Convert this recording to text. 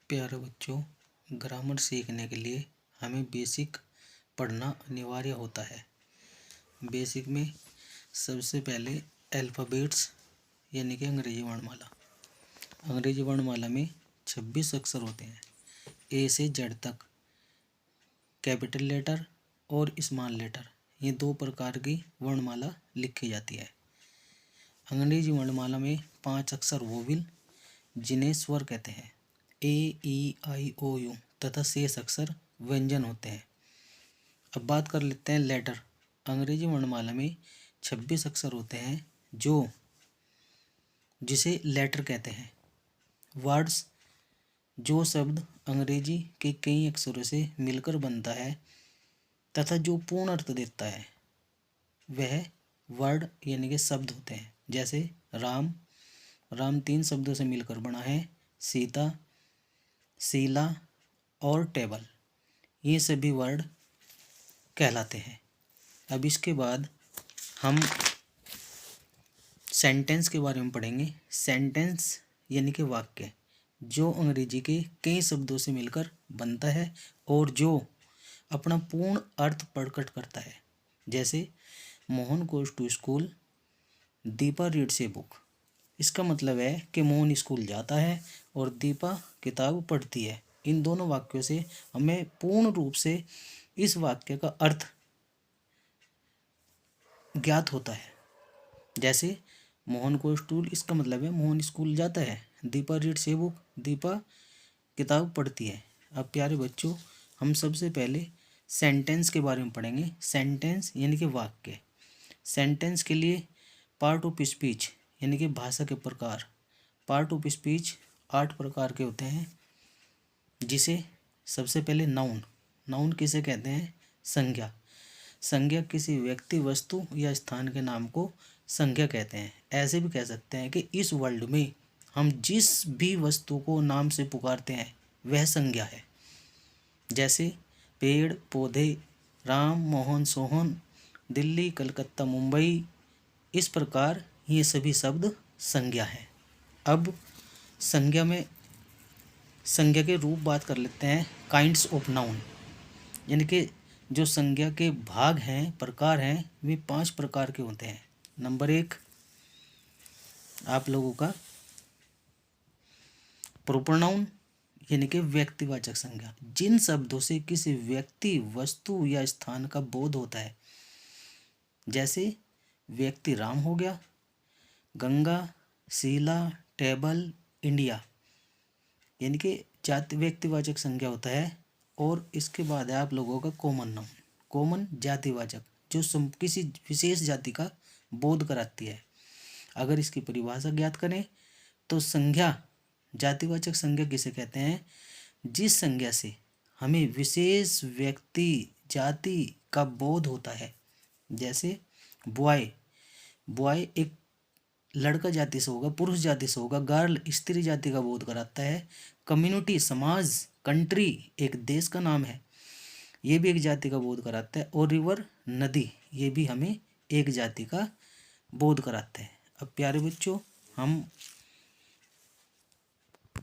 प्यारे बच्चों, ग्रामर सीखने के लिए हमें बेसिक पढ़ना अनिवार्य होता है। बेसिक में सबसे पहले अल्फ़ाबेट्स यानी कि अंग्रेजी वर्णमाला। अंग्रेजी वर्णमाला में 26 अक्षर होते हैं, ए से जेड तक। कैपिटल लेटर और स्मॉल लेटर, ये दो प्रकार की वर्णमाला लिखी जाती है। अंग्रेजी वर्णमाला में 5 अक्षर वोवेल जिन्हें स्वर कहते हैं, ए ई आई ओ यू, तथा शेष अक्षर व्यंजन होते हैं। अब बात कर लेते हैं लेटर। अंग्रेजी वर्णमाला में 26 अक्षर होते हैं जिसे लेटर कहते हैं। वर्ड्स, जो शब्द अंग्रेजी के कई अक्षरों से मिलकर बनता है तथा जो पूर्ण अर्थ देता है, वह वर्ड यानी कि शब्द होते हैं। जैसे राम, राम 3 शब्दों से मिलकर बना है। सीता, शीला और टेबल, ये सभी वर्ड कहलाते हैं। अब इसके बाद हम सेंटेंस के बारे में पढ़ेंगे। सेंटेंस यानी कि वाक्य, जो अंग्रेजी के कई शब्दों से मिलकर बनता है और जो अपना पूर्ण अर्थ प्रकट करता है। जैसे Mohan goes to school, Deepa reads a book. इसका मतलब है कि मोहन स्कूल जाता है और दीपा किताब पढ़ती है। इन दोनों वाक्यों से हमें पूर्ण रूप से इस वाक्य का अर्थ ज्ञात होता है। जैसे मोहन गोज़ टू, इसका मतलब है मोहन स्कूल जाता है। Deepa reads a book, Deepa किताब पढ़ती है। अब प्यारे बच्चों, हम सबसे पहले सेंटेंस के बारे में पढ़ेंगे। सेंटेंस यानी कि वाक्य। सेंटेंस के लिए पार्ट ऑफ स्पीच यानी कि भाषा के प्रकार। पार्ट ऑफ स्पीच 8 प्रकार के होते हैं, जिसे सबसे पहले नाउन। नाउन किसे कहते हैं? संज्ञा। संज्ञा किसी व्यक्ति, वस्तु या स्थान के नाम को संज्ञा कहते हैं। ऐसे भी कह सकते हैं कि इस वर्ल्ड में हम जिस भी वस्तु को नाम से पुकारते हैं वह संज्ञा है। जैसे पेड़, पौधे, राम, मोहन, सोहन, दिल्ली, कलकत्ता, मुंबई। इस प्रकार ये सभी शब्द संज्ञा हैं। अब संज्ञा के रूप बात कर लेते हैं। काइंड्स ऑफ नाउन, यानी कि जो संज्ञा के भाग हैं, प्रकार हैं, वे 5 प्रकार के होते हैं। नंबर 1 आप लोगों का प्रॉपर नाउन यानी कि व्यक्तिवाचक संज्ञा। जिन शब्दों से किसी व्यक्ति, वस्तु या स्थान का बोध होता है। जैसे व्यक्ति राम हो गया, गंगा, शीला, टेबल, इंडिया, यानी कि जाति व्यक्तिवाचक संज्ञा होता है। और इसके बाद है आप लोगों का कॉमन नाउन। कॉमन जातिवाचक, जो किसी विशेष जाति का बोध कराती है। अगर इसकी परिभाषा ज्ञात करें तो संज्ञा, जातिवाचक संज्ञा किसे कहते हैं? जिस संज्ञा से हमें विशेष व्यक्ति, जाति का बोध होता है। जैसे बॉय, बॉय एक लड़का जाति से होगा, पुरुष जाति से होगा। गर्ल स्त्री जाति का बोध कराता है। कम्युनिटी, समाज, कंट्री एक देश का नाम है, ये भी एक जाति का बोध कराता है। और रिवर, नदी, ये भी हमें एक जाति का बोध कराते हैं। अब प्यारे बच्चों, हम